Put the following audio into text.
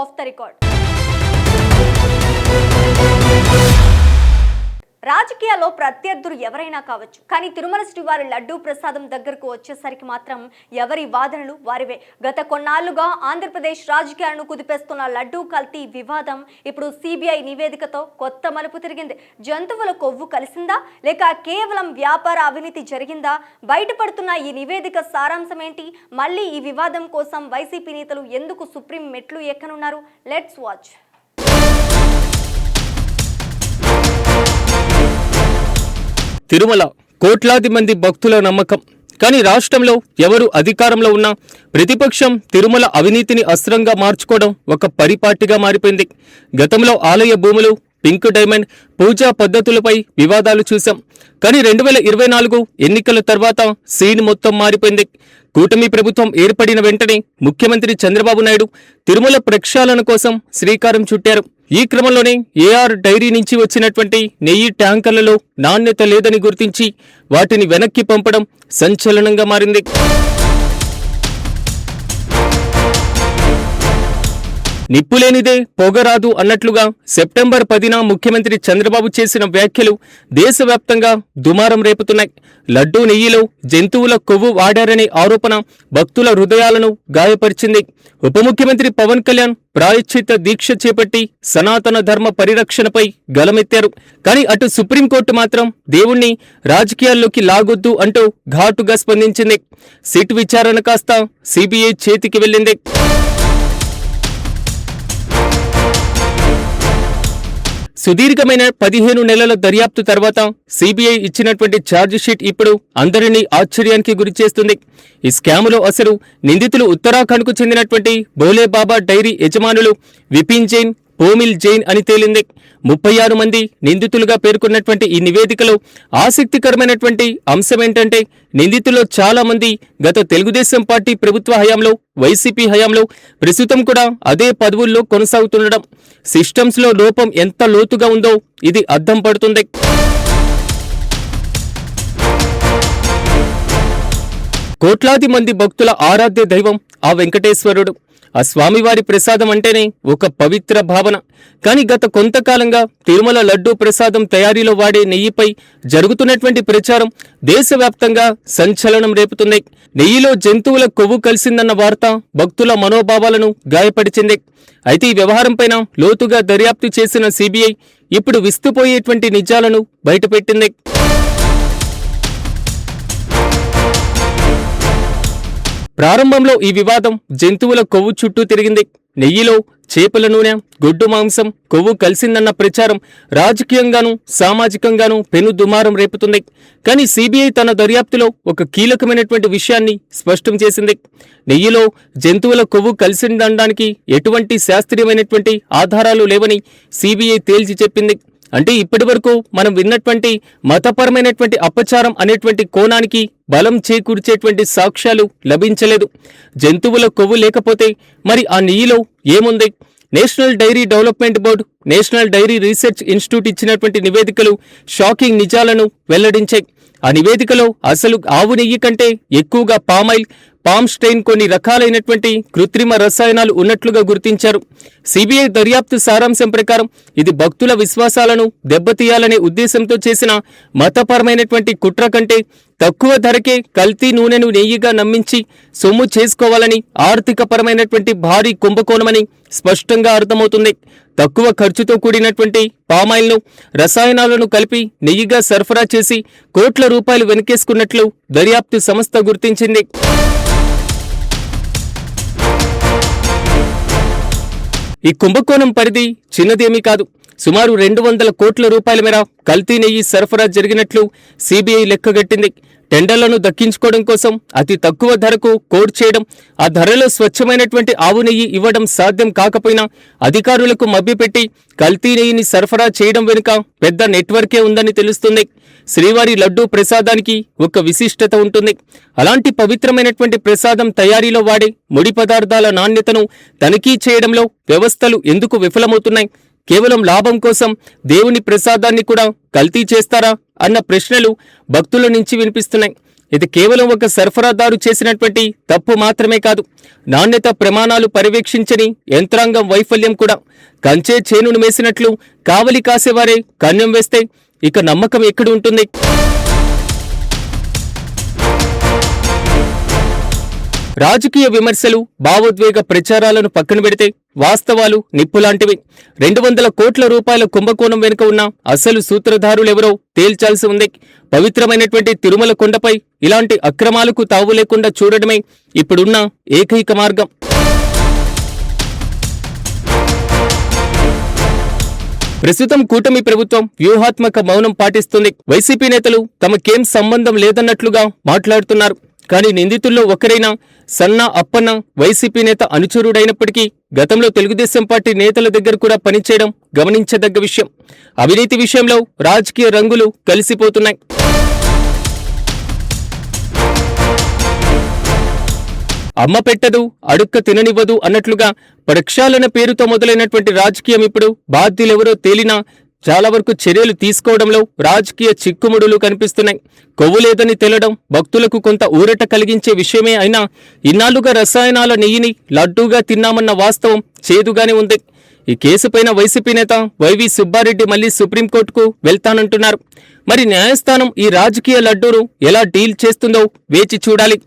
Of the record. రాజకీయాల్లో ప్రత్యర్థులు ఎవరైనా కావచ్చు, కానీ తిరుమల శ్రీవారి లడ్డూ ప్రసాదం దగ్గరకు వచ్చేసరికి మాత్రం ఎవరి వాదనలు వారివే. గత కొన్నాళ్లుగా ఆంధ్రప్రదేశ్ రాజకీయాలను కుదిపేస్తున్న లడ్డూ కల్తీ వివాదం ఇప్పుడు సిబిఐ నివేదికతో కొత్త మలుపు తిరిగింది. జంతువుల కొవ్వు కలిసిందా లేక కేవలం వ్యాపార అవినీతి జరిగిందా? బయటపడుతున్న ఈ నివేదిక సారాంశం ఏంటి? మళ్ళీ ఈ వివాదం కోసం వైసీపీ నేతలు ఎందుకు సుప్రీం మెట్లు ఎక్కనున్నారు? Let's watch. తిరుమల కోట్లాది మంది భక్తుల నమ్మకం. కానీ రాష్ట్రంలో ఎవరు అధికారంలో ఉన్నా ప్రతిపక్షం తిరుమల అవినీతిని అస్త్రంగా మార్చుకోవడం ఒక పరిపాటిగా మారిపోయింది. గతంలో ఆలయ భూములు, పింక్ డైమండ్, పూజా పద్ధతులపై వివాదాలు చూశాం. కానీ 2024 ఎన్నికల తర్వాత సీన్ మొత్తం మారిపోయింది. కూటమి ప్రభుత్వం ఏర్పడిన వెంటనే ముఖ్యమంత్రి చంద్రబాబు నాయుడు తిరుమల ప్రక్షాళన కోసం శ్రీకారం చుట్టారు. ఈ క్రమంలోనే ఏఆర్ డైరీ నుంచి వచ్చినటువంటి నెయ్యి ట్యాంకర్లలో నాణ్యత లేదని గుర్తించి వాటిని వెనక్కి పంపడం సంచలనంగా మారింది. నిప్పులేనిదే పొగరాదు అన్నట్లుగా సెప్టెంబర్ 10న ముఖ్యమంత్రి చంద్రబాబు చేసిన వ్యాఖ్యలు దేశవ్యాప్తంగా దుమారం రేపుతున్నాయి. లడ్డూ నెయ్యిలో జంతువుల కొవ్వు వాడారనే ఆరోపణ భక్తుల హృదయాలను గాయపరిచింది. ఉప ముఖ్యమంత్రి పవన్ కళ్యాణ్ ప్రాయశ్చిత్త దీక్ష చేపట్టి సనాతన ధర్మ పరిరక్షణపై గలమెత్తారు. కానీ అటు సుప్రీంకోర్టు మాత్రం దేవుణ్ణి రాజకీయాల్లోకి లాగొద్దు అంటూ ఘాటుగా స్పందించింది. సిట్ విచారణ కాస్త సిబిఐ చేతికి వెళ్ళింది. సుదీర్ఘమైన 15 నెలల దర్యాప్తు తర్వాత సిబిఐ ఇచ్చినటువంటి ఛార్జిషీట్ ఇప్పుడు అందరినీ ఆశ్చర్యానికి గురిచేస్తుంది. ఈ స్కాములో అసలు నిందితులు ఉత్తరాఖండ్కు చెందినటువంటి భోలేబాబా డైరీ యజమానులు విపిన్ జైన్, పోమిల్ జైన్ అని తేలింది. 36 మంది నిందితులుగా పేర్కొన్నటువంటి ఈ నివేదికలో ఆసక్తికరమైనటువంటి అంశమేంటంటే నిందితుల్లో చాలా మంది గత తెలుగుదేశం పార్టీ ప్రభుత్వ హయాంలో, వైసీపీ హయాంలో, ప్రస్తుతం కూడా అదే పదవుల్లో కొనసాగుతుండడం. సిస్టమ్స్లో లోపం ఎంత లోతుగా ఉందో ఇది అద్దం పడుతుంది. కోట్లాది మంది భక్తుల ఆరాధ్య దైవం ఆ వెంకటేశ్వరుడు. ఆ స్వామివారి ప్రసాదం అంటేనే ఒక పవిత్ర భావన. కానీ గత కొంతకాలంగా తిరుమల లడ్డూ ప్రసాదం తయారీలో వాడే నెయ్యిపై జరుగుతున్నటువంటి ప్రచారం దేశవ్యాప్తంగా సంచలనం రేపుతుంది. నెయ్యిలో జంతువుల కొవ్వు కలిసిందన్న వార్త భక్తుల మనోభావాలను గాయపరిచింది. అయితే ఈ వ్యవహారంపైన లోతుగా దర్యాప్తు చేసిన సిబిఐ ఇప్పుడు విస్తుపోయేటువంటి నిజాలను బయటపెట్టింది. ప్రారంభంలో ఈ వివాదం జంతువుల కొవ్వు చుట్టూ తిరిగింది. నెయ్యిలో చేపల నూనె, గొడ్డు మాంసం, కొవ్వు కలిసిందన్న ప్రచారం రాజకీయంగానూ సామాజికంగానూ పెను దుమారం రేపుతుంది. కానీ సిబిఐ తన దర్యాప్తులో ఒక కీలకమైనటువంటి విషయాన్ని స్పష్టం చేసింది. నెయ్యిలో జంతువుల కొవ్వు కలిసిందనడానికి ఎటువంటి శాస్త్రీయమైనటువంటి ఆధారాలు లేవని సిబిఐ తేల్చి చెప్పింది. అంటే ఇప్పటి వరకు మనం విన్నటువంటి మతపరమైనటువంటి అపచారం అనేటువంటి కోణానికి బలం చేకూర్చేటువంటి సాక్ష్యాలు లభించలేదు. జంతువుల కొవ్వు లేకపోతే మరి ఆ నెయ్యిలో ఏముంది? National dairy development board, national dairy research institute ఇచ్చినటువంటి నివేదికలు షాకింగ్ నిజాలను వెల్లడించాయి. ఆ నివేదికలో అసలు ఆవు నెయ్యి కంటే ఎక్కువగా పామాయిల్, పామ్ స్టెయిన్, కొన్ని రకాలైనటువంటి కృత్రిమ రసాయనాలు ఉన్నట్లుగా గుర్తించారు. సిబిఐ దర్యాప్తు సారాంశం ప్రకారం ఇది భక్తుల విశ్వాసాలను దెబ్బతీయాలనే ఉద్దేశంతో చేసిన మతపరమైనటువంటి కుట్ర కంటే తక్కువ ధరకే కల్తీ నూనెను నెయ్యిగా నమ్మించి సొమ్ము చేసుకోవాలని ఆర్థికపరమైనటువంటి భారీ కుంభకోణమని స్పష్టంగా అర్థమవుతుంది. తక్కువ ఖర్చుతో కూడినటువంటి పామాయిల్ను, రసాయనాలను కలిపి నెయ్యిగా సరఫరా చేసి కోట్ల రూపాయలు వెనకేసుకున్నట్లు దర్యాప్తు సంస్థ గుర్తించింది. ఈ కుంభకోణం పరిధి చిన్నదేమీ కాదు. సుమారు 200 కోట్ల రూపాయల మేర కల్తీ నెయ్యి సరఫరా జరిగినట్లు సిబిఐ లెక్కగట్టింది. టెండర్లను దక్కించుకోవడం కోసం అతి తక్కువ ధరకు కోడ్ చేయడం, ఆ ధరలో స్వచ్ఛమైనటువంటి ఆవు నెయ్యి ఇవ్వడం సాధ్యం కాకపోయినా అధికారులకు మభ్యపెట్టి కల్తీ నెయ్యిని సరఫరా చేయడం వెనుక పెద్ద నెట్వర్కే ఉందని తెలుస్తుంది. శ్రీవారి లడ్డూ ప్రసాదానికి ఒక విశిష్టత ఉంటుంది. అలాంటి పవిత్రమైనటువంటి ప్రసాదం తయారీలో వాడే ముడి పదార్థాల నాణ్యతను తనిఖీ చేయడంలో వ్యవస్థలు ఎందుకు విఫలమవుతున్నాయి? కేవలం లాభం కోసం దేవుని ప్రసాదాన్ని కూడా కల్తీ చేస్తారా అన్న ప్రశ్నలు భక్తుల నుంచి వినిపిస్తున్నాయి. ఇది కేవలం ఒక సరఫరాదారు చేసినటువంటి తప్పు మాత్రమే కాదు, నాణ్యత ప్రమాణాలు పర్యవేక్షించని యంత్రాంగం వైఫల్యం కూడా. కంచే చేనును వేసినట్లు కావలి కాసేవారే కన్యం వేస్తే ఇక నమ్మకం ఎక్కడ ఉంటుంది? రాజకీయ విమర్శలు, భావోద్వేగ ప్రచారాలను పక్కన పెడితే వాస్తవాలు నిప్పులాంటివి. 200 కోట్ల రూపాయల కుంభకోణం వెనుక ఉన్న అసలు సూత్రధారులెవరో తేల్చాల్సి ఉంది. పవిత్రమైనటువంటి తిరుమల కొండపై ఇలాంటి అక్రమాలకు తావు లేకుండా చూడడమే ఇప్పుడున్న ఏకైక మార్గం. ప్రస్తుతం కూటమి ప్రభుత్వం వ్యూహాత్మక మౌనం పాటిస్తుంది. వైసీపీ నేతలు తమకేం సంబంధం లేదన్నట్లుగా మాట్లాడుతున్నారు. కానీ నిందితుల్లో ఒకరైనా సన్నా అప్పన్న వైసీపీ నేత అనుచరుడైనప్పటికీ గతంలో తెలుగుదేశం పార్టీ నేతల దగ్గర కూడా పనిచేయడం గమనించదగ్గ విషయం. అవినీతి విషయంలో రాజకీయ రంగులు కలిసిపోతున్నాయి. అమ్మ పెట్టదు, అడుక్క తిననివ్వదు అన్నట్లుగా ప్రక్షాళన పేరుతో మొదలైనటువంటి రాజకీయం ఇప్పుడు బాధ్యులెవరో తేలినా చాలా వరకు చర్యలు తీసుకోవడంలో రాజకీయ చిక్కుముడులు కనిపిస్తున్నాయి. కొవ్వు లేదని తేలడం భక్తులకు కొంత ఊరట కలిగించే విషయమే అయినా ఇన్నాళ్లుగా రసాయనాల నెయ్యిని లడ్డూగా తిన్నామన్న వాస్తవం చేదుగానే ఉంది. ఈ కేసుపైన వైసీపీ నేత వైవి సుబ్బారెడ్డి మళ్లీ సుప్రీంకోర్టుకు వెళ్తానంటున్నారు. మరి న్యాయస్థానం ఈ రాజకీయ లడ్డూను ఎలా డీల్ చేస్తుందో వేచి చూడాలి.